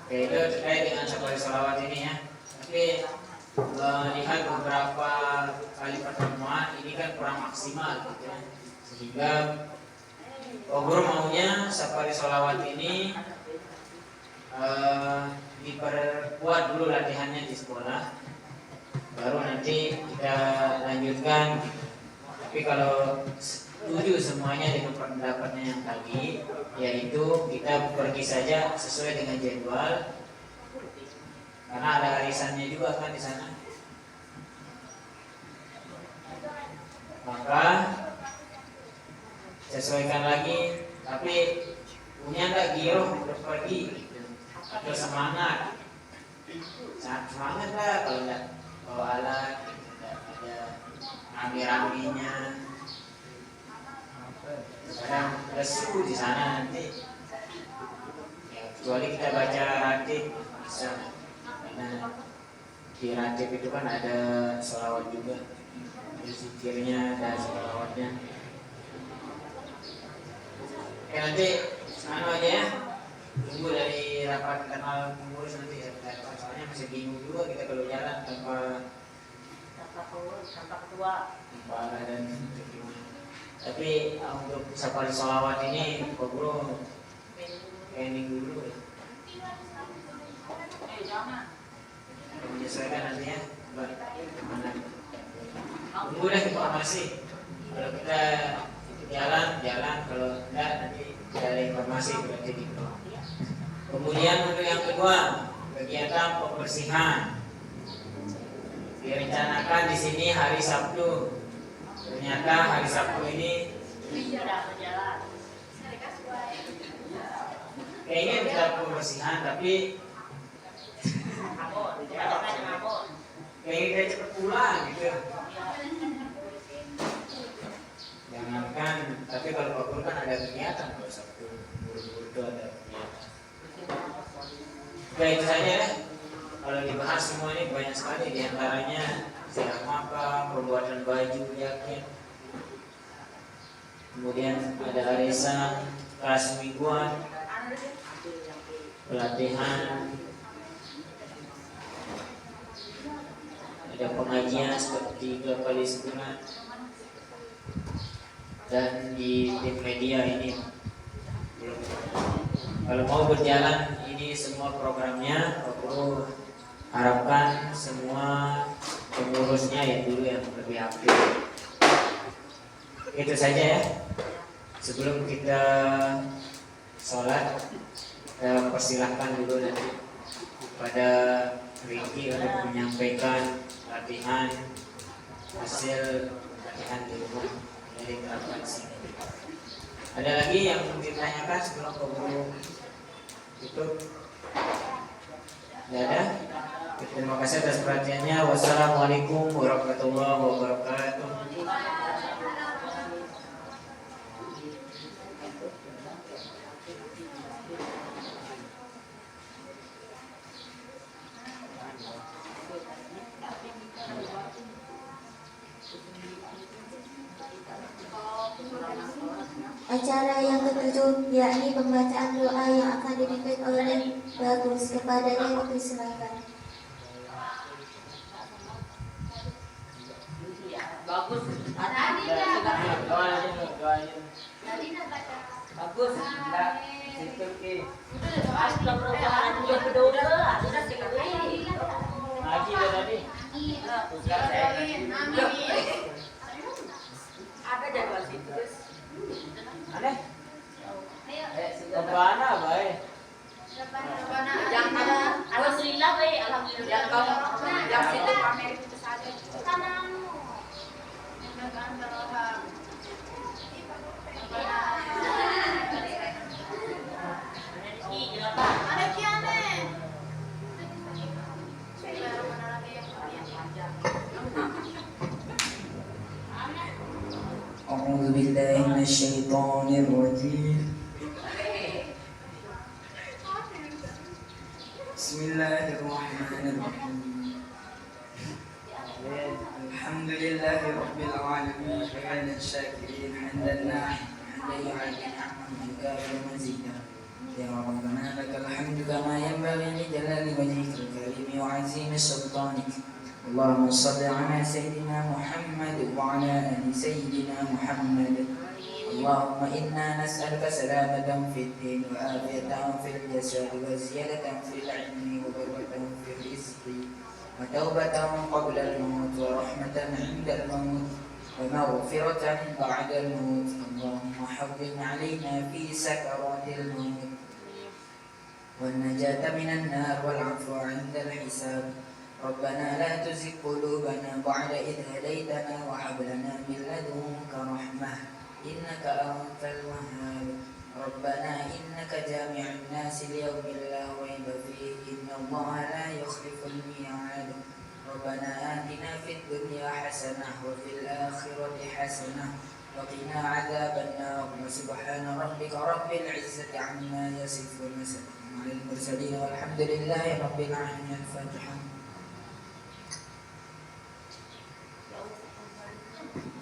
Oke, itu terkait dengan safari sholawat ini ya. Tapi melihat beberapa kali pertemuan ini kan kurang maksimal gitu ya. Sehingga Guru maunya safari sholawat ini diperkuat dulu latihannya di sekolah, baru nanti kita lanjutkan. Tapi kalau setuju semuanya dengan pendapatnya yang tadi, yaitu kita pergi saja sesuai dengan jadwal, karena ada arisannya juga kan di sana. Maka sesuaikan lagi, tapi punya nggak giroh untuk pergi gitu, atau semangat? Semangat lah kalau nggak bawa alat, nggak ada rame-ramenya. Kadang lesu di sana nanti. Ya, kecuali kita baca ratib bisa, karena di ratib itu kan ada sholawat juga, ada zikirnya, ada sholawatnya. Oke, nanti anu aja ya, tunggu dari rapat internal pengurus nanti ya. Soalnya masih bingung juga kita kalau jalan tanpa pengurus, tanpa ketua. tanpa dan gimana. Tapi untuk safari sholawat ini Pak Bro planning dulu ya. Jangan. Menyesuaikan nanti ya, mana. Tunggu deh informasi. Kalau kita jalan, kalau enggak nanti ada informasi berarti gitu. Kemudian untuk yang kedua, kegiatan pembersihan direncanakan di sini hari Sabtu. Ternyata hari Sabtu ini Tidak berjalan. kayaknya kita pembersihan, tapi kayaknya kita cepet pulang gitu. Jangankan, tapi kalau Pak Guru kan ada kegiatan kalau Sabtu, guru-guru itu ada kegiatan. Ya itu saja ya. Kalau dibahas semua ini banyak sekali, diantaranya siap makam, pembuatan baju, jaket. Kemudian ada arisan, kelas mingguan, pelatihan, ada pengajian seperti 3 kali sebulan. Dan di tim media ini belum. Kalau mau berjalan ini semua programnya, Pak Guru harapkan semua pengurusnya ya dulu yang lebih aktif. Itu saja ya. Sebelum kita sholat, kita persilahkan dulu nanti pada Ricky untuk menyampaikan latihan hasil latihan di rumah dari gerakan sini. Ada lagi yang ditanyakan sebelum Pak Guru tutup? Tidak ada? Terima kasih atas perhatiannya. Wassalamualaikum warahmatullahi wabarakatuh. Acara yang ketujuh, yakni pembacaan doa yang akan dipimpin oleh Bagus, kepadanya dipersilakan. Bagus. Bagus, enggak situ ki. Ngaji dah tadi. Ada jadwal situ. Ada? Kemana baik? Yang mana? Alhamdulillah baik, alhamdulillah. Yang kamu yang situ pamer itu saja. أعوذ بالله من الشيطان الرجيم. بسم الله الرحمن الرحيم. الحمد لله رب العالمين حمدا الشاكرين حمدا ناعم حمدا يعلي نعمه يكافئ مزيدا. يا ربنا لك الحمد كما ينبغي لجلال وجهك الكريم وعظيم سلطانك. اللهم صل على سيدنا محمد وعلى آل سيدنا محمد. اللهم إنا نسألك سلامة في الدين وعافية في الجسد وزيادة في العلم وبركة في الرزق وتوبة قبل الموت ورحمة عند الموت ومغفرة بعد الموت. اللهم حول علينا في سكرات الموت والنجاة من النار والعفو عند الحساب. ربنا لا تزغ قلوبنا بعد إذ هديتنا وهب لنا من لدنك رحمة إنك أنت الوهاب. ربنا إنك جامع الناس ليوم لا ريب فيه إن الله لا يخلف الميعاد. ربنا آتنا في الدنيا حسنة وفي الآخرة حسنة وقنا عذاب النار. وسبحان ربك رب العزة عما يصفون وسلام على المرسلين والحمد لله رب العالمين. الفاتحة.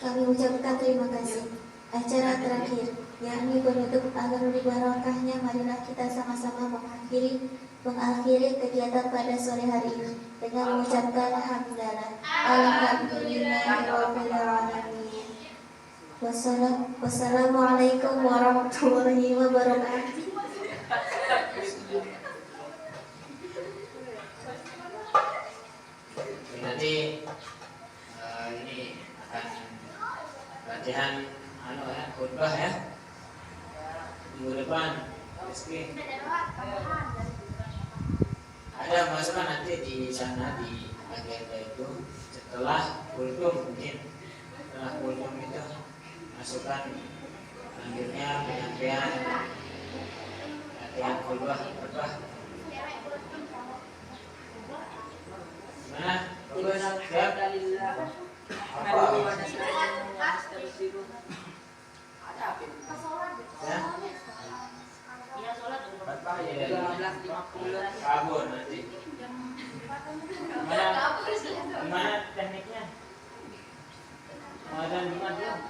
Kami ucapkan terima kasih. Acara terakhir, yakni penutup agar lebih barokahnya, marilah kita sama-sama mengakhiri kegiatan pada sore hari ini dengan mengucapkan alhamdulillah. Alhamdulillahirabbil alamin. Wassalamualaikum warahmatullahi wabarakatuh. Nanti ini akan latihan khutbah ya minggu depan. Rizky ada masukan nanti di sana di agenda itu setelah kultum, mungkin setelah kultum itu masukan selanjutnya penyampaian latihan khutbah. Mana? Terus siap? Apa? Ya? Iya, sholat Kabur nanti. Gimana tekniknya? Mau dan Jumat belum?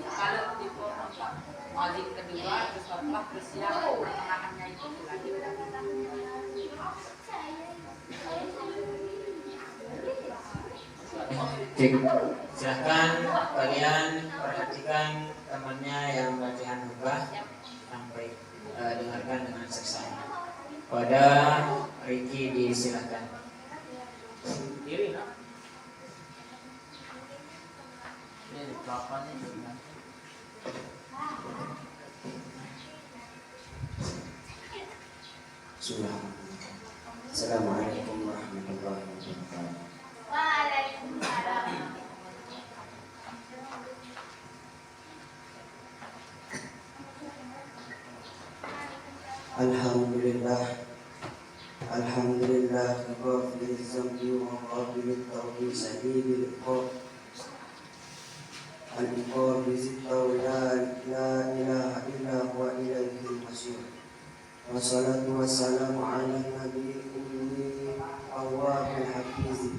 Kalau di maghrib kedua terus khotbah terus siang pertengahannya itu lagi. Silahkan kalian perhatikan temannya yang latihan khutbah sampai dengarkan dengan seksama. Pada Ricky disilahkan. Kiri, no? Ini kapan ini? Assalamualaikum warahmatullahi wabarakatuh. Waalaikumsalam. Alhamdulillah, Alhamdulillah, ghafiril zambi wa qabilit tawbi sadidil iqab. Al-iqab biziktaw la ilaha illa huwa ilaihil masir. Wassalatu wassalamu ala nabiyil ummi awwabil hafiz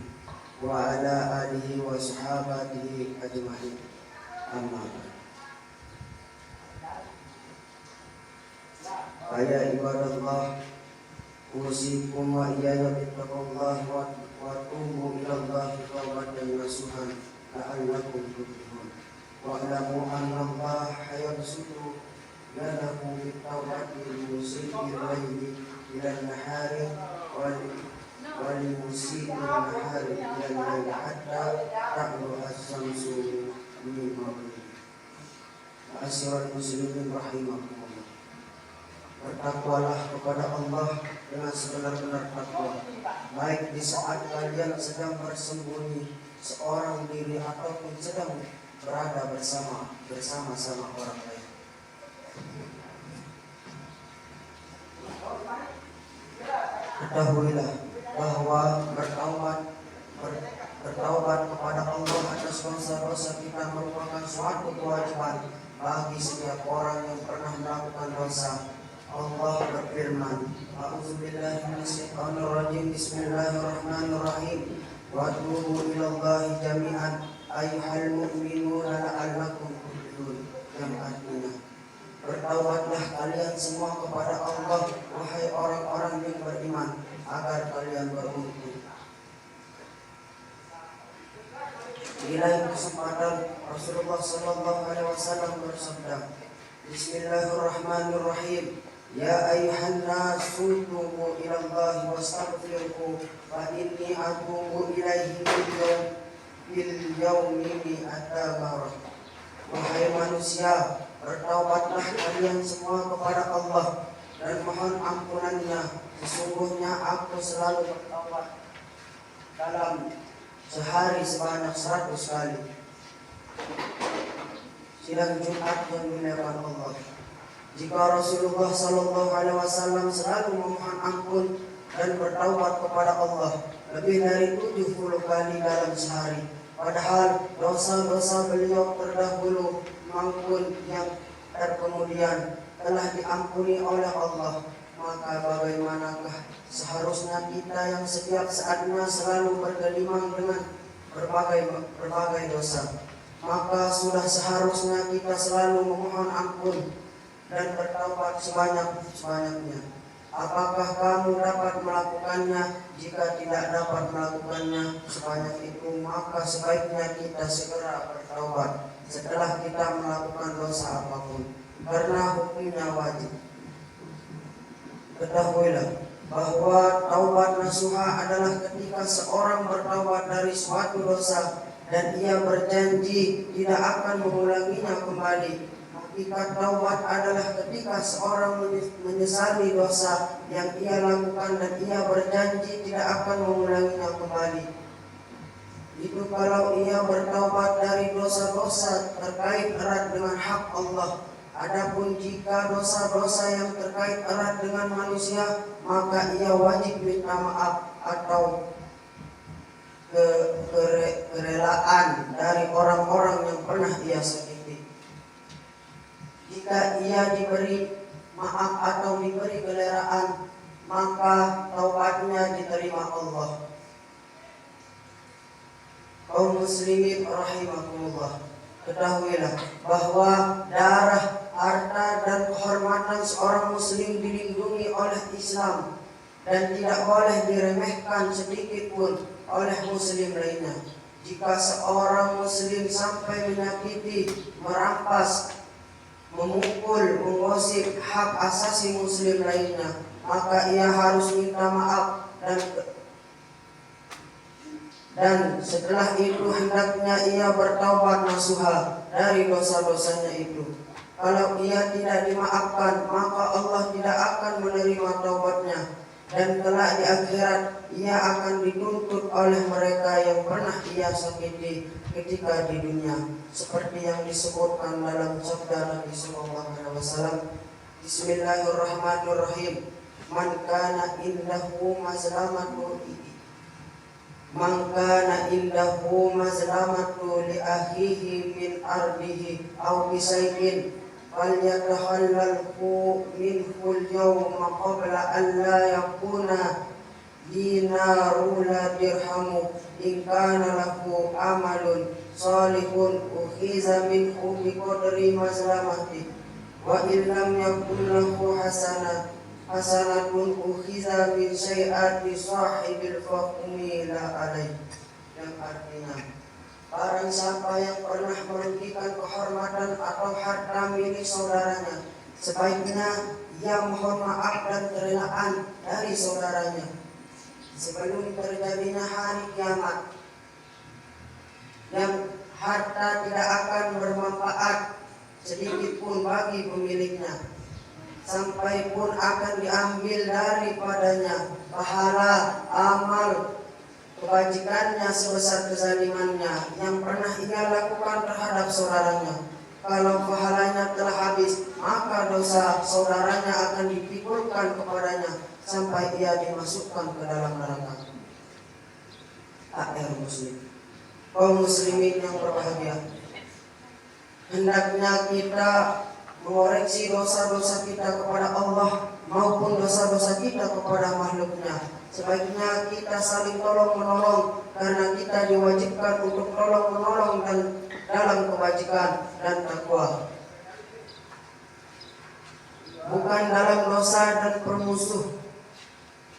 wa ala alihi wa sahabatihi ajma'in. Amma ba'd. Ya ibadallah, usikum wa iyaya bittaqullah wa tubu ilallahi tawbatan nasuhan la'allakum tuflihun. Wa'lamu anna Allah yabsutu yadahu bittawbati limusii al-layli ila an-nahari wa limusii al-nahari ila al-layli hatta ta'lu as-samsu min maghrib. Ma'asyiral muslimin rahimakumullah. Bertakwalah kepada Allah dengan sebenar-benar takwa, baik di saat kalian sedang bersembunyi seorang diri ataupun sedang berada bersama-sama orang lain. Ketahuilah bahwa bertaubat kepada Allah atas dosa-dosa kita merupakan suatu kewajiban bagi setiap orang yang pernah melakukan dosa. Allah berfirman, A'udzubillahi minasyaitonirrajim. Bismillahirrahmanirrahim. Wa tubu ilallahi jami'an ayyuhal mu'minuna la'allakum tuflihun. Yang artinya, bertaubatlah kalian semua kepada Allah, wahai orang-orang yang beriman, agar kalian beruntung. Di lain kesempatan Rasulullah Sallallahu Alaihi Wasallam bersabda, Bismillahirrahmanirrahim. Ya ayuhan nasu tubu ilallahi wastaghfiruhu fa inni atubu ilaihi bil yaumi mi'ata marah. Wahai manusia, bertaubatlah kalian semua kepada Allah dan mohon ampunannya. Sesungguhnya aku selalu bertaubat dalam sehari sebanyak 100 kali. Sidang Jumat yang dimuliakan Allah. Jika Rasulullah Sallallahu Alaihi Wasallam selalu memohon ampun dan bertaubat kepada Allah lebih dari 70 kali dalam sehari, padahal dosa-dosa beliau terdahulu maupun yang terkemudian telah diampuni oleh Allah, maka bagaimanakah seharusnya kita yang setiap saatnya selalu bergelimang dengan berbagai dosa? Maka sudah seharusnya kita selalu memohon ampun dan bertaubat sebanyak-banyaknya. Apakah kamu dapat melakukannya? Jika tidak dapat melakukannya sebanyak itu, maka sebaiknya kita segera bertaubat setelah kita melakukan dosa apapun, karena hukumnya wajib. Ketahuilah bahwa taubat nasuha adalah ketika seorang bertaubat dari suatu dosa dan ia berjanji tidak akan mengulanginya kembali. Hakikat taubat adalah ketika seorang menyesali dosa yang ia lakukan dan ia berjanji tidak akan mengulanginya kembali. Itu kalau ia bertaubat dari dosa-dosa terkait erat dengan hak Allah. Adapun jika dosa-dosa yang terkait erat dengan manusia, maka ia wajib minta maaf atau kerelaan dari orang-orang yang pernah ia sakiti. Jika ia diberi maaf atau diberi kerelaan, maka taubatnya diterima Allah. Kaum muslimin rahimakumullah, ketahuilah bahwa darah, harta dan kehormatan seorang muslim dilindungi oleh Islam dan tidak boleh diremehkan sedikit pun oleh muslim lainnya. Jika seorang muslim sampai menyakiti, merampas, memukul, mengosip hak asasi muslim lainnya, maka ia harus minta maaf dan setelah itu hendaknya ia bertaubat nasuha dari dosa-dosanya itu. Kalau ia tidak dimaafkan, maka Allah tidak akan menerima taubatnya, dan kelak di akhirat ia akan dituntut oleh mereka yang pernah ia sakiti ketika di dunia, seperti yang disebutkan dalam sabda Nabi Sallallahu Alaihi Wasallam. Bismillahirrahmanirrahim. Man kana indahu mazlamatu li akhihi min ardihi aw bisayyin falyatahallalhu minhu al-yawma qabla an la yakuna dinaru la dirhamu in kana lahu amalun salihun ukhiza minhu biqadri mazlamati wa in lam yakun lahu hasanatun ukhiza min syai'ati sahibil fahmi la alaih. Yang artinya, barang siapa yang pernah merugikan kehormatan atau harta milik saudaranya, sebaiknya ia mohon maaf dan kerelaan dari saudaranya sebelum terjadinya hari kiamat, yang harta tidak akan bermanfaat sedikit pun bagi pemiliknya, sampai pun akan diambil daripadanya pahala amal kebajikannya sebesar kezalimannya yang pernah ia lakukan terhadap saudaranya. Kalau pahalanya telah habis, maka dosa saudaranya akan dipikulkan kepadanya sampai ia dimasukkan ke dalam neraka. Muslim, kaum muslimin yang berbahagia, hendaknya kita mengoreksi dosa-dosa kita kepada Allah maupun dosa-dosa kita kepada makhluknya. Sebaiknya kita saling tolong-menolong karena kita diwajibkan untuk tolong-menolong dan dalam kebajikan dan takwa, bukan dalam dosa dan permusuh,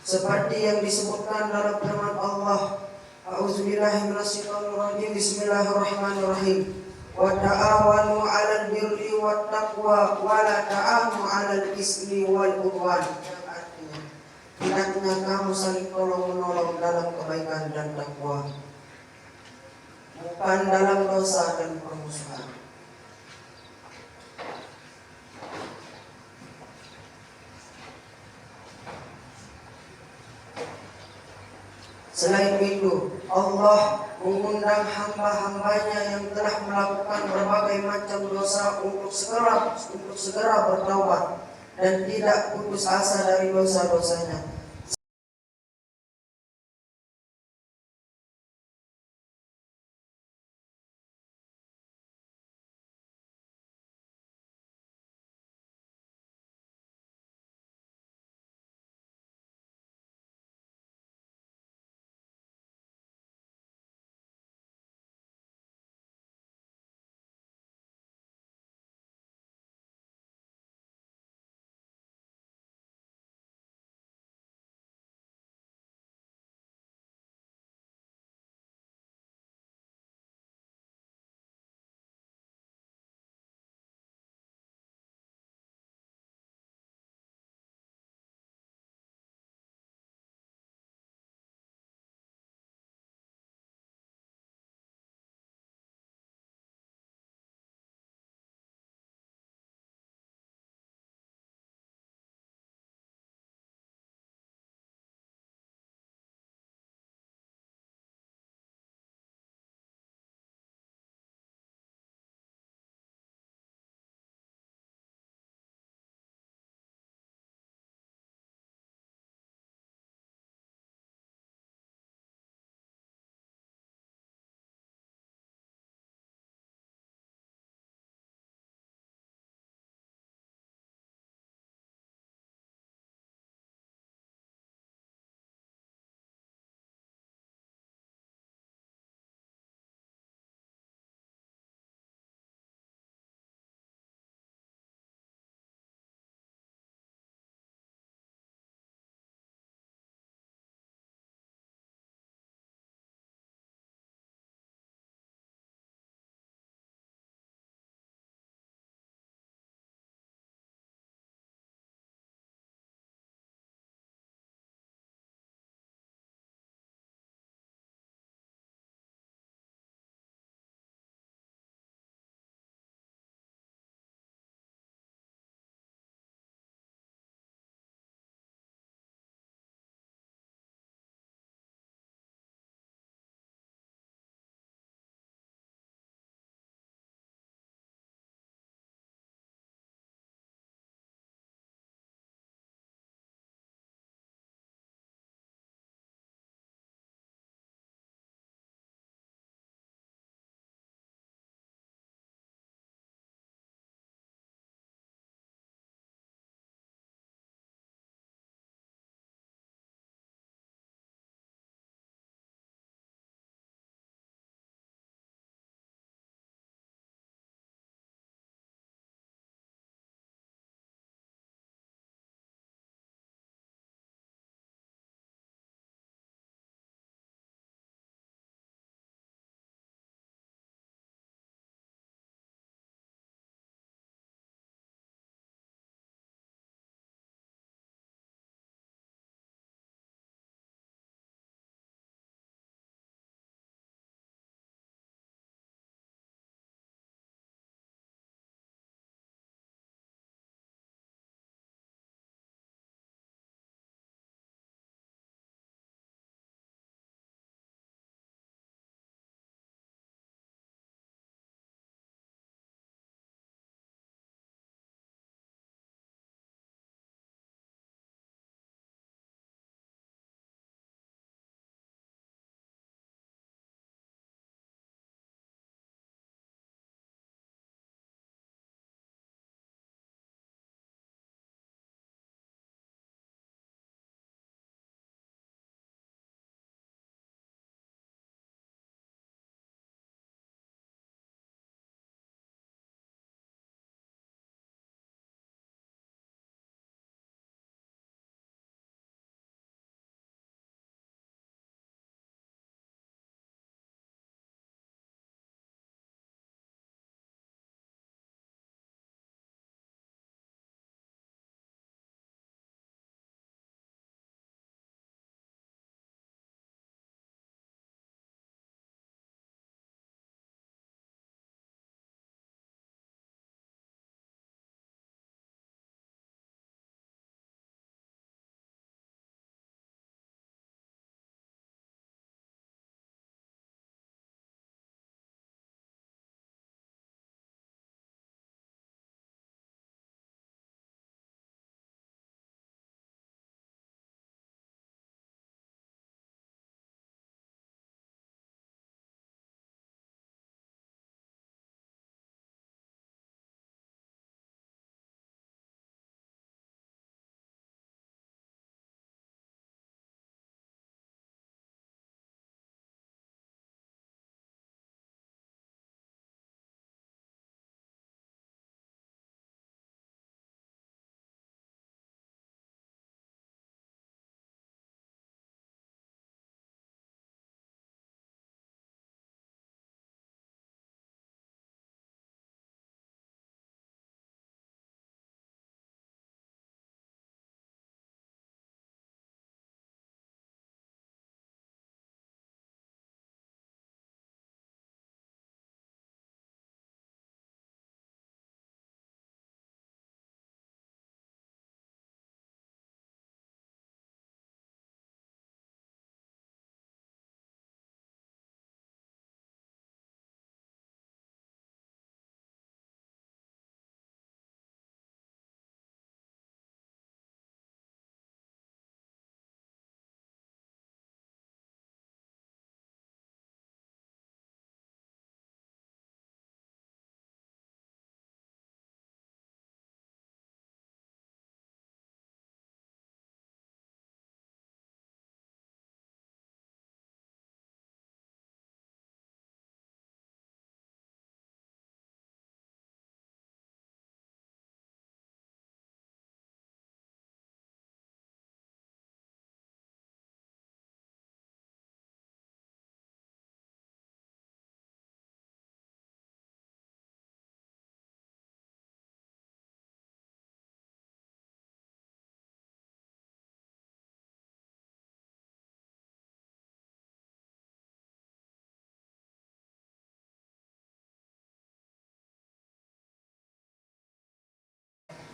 seperti yang disebutkan dalam firman Allah, A'udzubillahi minasyaitonir rajim. Bismillahirrahmanirrahim. Wa ta'awanu 'alal birri wat taqwa wa la ta'awanu 'alal ismi wal 'udwan. Artinya, hendaknya kamu saling tolong-menolong dalam kebaikan dan takwa, bukan dalam dosa dan permusuhan. Selain itu, Allah mengundang hamba-hambanya yang telah melakukan berbagai macam dosa untuk segera bertaubat dan tidak putus asa dari dosa-dosanya.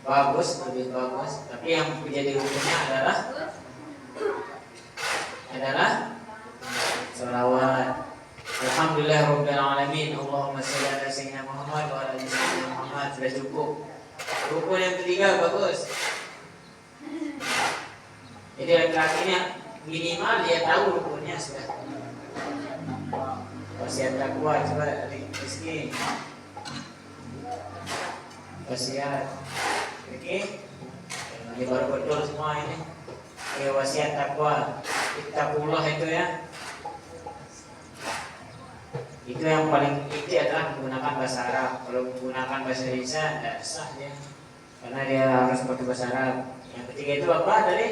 bagus, lebih bagus. Tapi yang menjadi hukumnya adalah sholawat. Alhamdulillah Rabbil Alamin. Allahumma sholli ala sayyidina Muhammad wa ala ali sayyidina Muhammad. Sudah cukup. Rukun yang ketiga bagus. Jadi laki-lakinya minimal dia tahu rukunnya sudah. Wasiat takwa, coba Rizky. Wasiat, oke? Ini baru betul semua ini. Oke, wasiat takwa, ittaqullah itu ya. Itu yang paling inti adalah menggunakan bahasa Arab. Kalau menggunakan bahasa Indonesia tidak sah dia, karena dia harus pakai bahasa Arab. Yang ketiga itu apa tadi?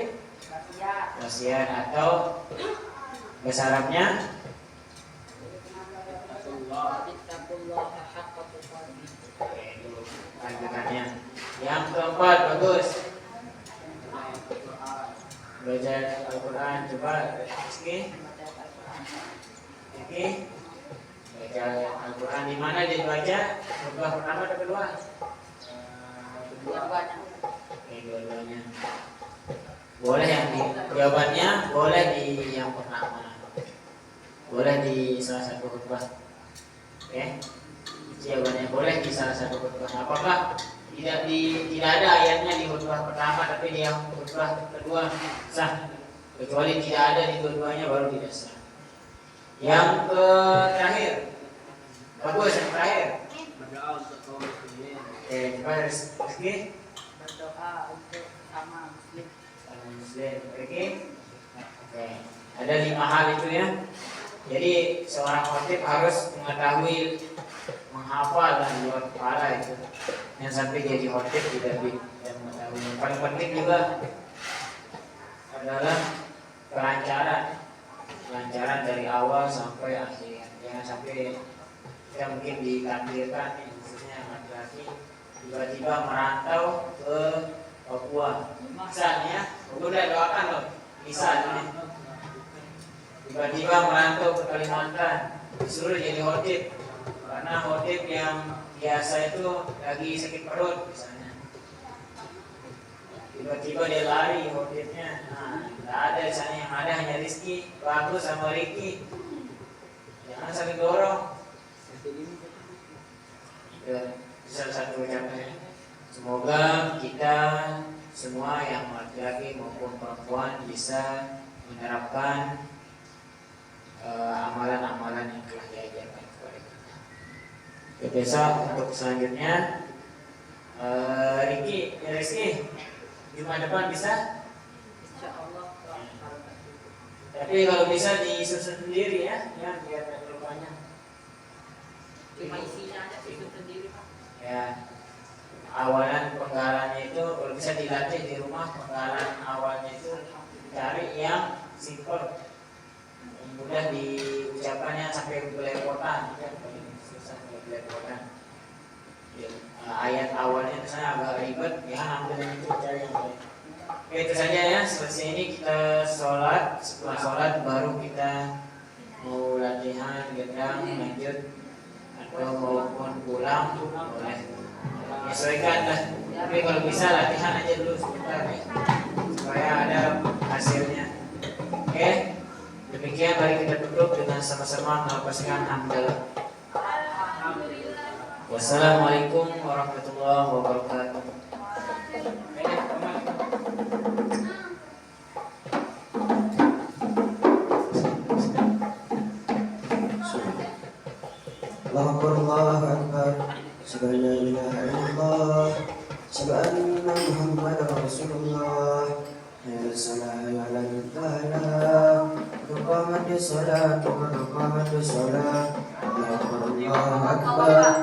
Wasiat atau bahasa Arabnya lanjutannya. Yang keempat bagus, baca Al-Quran. Coba Rizky, baca Al-Quran. Di mana dia baca? Khutbah pertama atau kedua? Dua-duanya. Boleh yang di jawabannya boleh di yang pertama, boleh di salah satu khutbah. Oke, jawabannya boleh di salah satu khutbah. Apakah tidak ada ayatnya di khutbah pertama, tapi di yang khutbah kedua sah. Kecuali tidak ada di dua-duanya baru tidak sah. Yang terakhir, bagus yang terakhir. Berdoa untuk kaum muslimin. Oke, coba Rizky. Berdoa untuk sama muslim. Muslim, oke. Ada 5 hal itu ya. Jadi seorang khatib harus mengetahui, menghafal dan luar kepala itu. Yang sampai jadi khatib tidak mengetahui. Yang paling penting juga adalah kelancaran dari awal sampai akhir. Jangan sampai kita mungkin ditakdirkan nih, khususnya laki-laki tiba-tiba merantau ke Papua. Misalnya, udah doakan loh. Misalnya, tiba-tiba merantau ke Kalimantan, disuruh jadi khotib, karena khotib yang biasa itu lagi sakit perut misalnya. Tiba-tiba dia lari khotibnya. Nah, tidak ada di sana, yang ada hanya Rizky, Bagus sama Ricky. Jangan saling dorong. Itu salah satu contohnya. Semoga kita semua yang laki-laki maupun perempuan bisa menerapkan amalan-amalan yang telah diajarkan kepada kita. Besok untuk selanjutnya Rizky, Jumat depan bisa? Insyaallah. Tapi kalau bisa disusun sendiri ya biar tidak terlalu banyak. Cuma isinya aja itu sendiri, Pak. Ya. Awalan penggalannya itu kalau bisa dilatih di rumah, penggalan awalnya itu cari yang simple, yang mudah diucapkannya sampai belepotan, kan susah belepotan. Ya, ayat awalnya misalnya agak ribet, ya ambil yang itu cari yang lain. Oke, itu saja ya. Selesai ini kita sholat, setelah sholat baru kita mau latihan gendang lanjut atau maupun pulang boleh. Menyesuaikan lah. Tapi kalau bisa latihan aja dulu sebentar nih, supaya ada hasilnya. Oke, demikian mari kita duduk dengan sama-sama melafazkan hamdalah. Wassalamualaikum warahmatullahi wabarakatuh. Allahu Akbar, Asyhadu an la ilaha illallah, Asyhadu anna Muhammadar Rasulullah. Ya salah ya la ilaha, Qad qamatis salat, Allahu Akbar.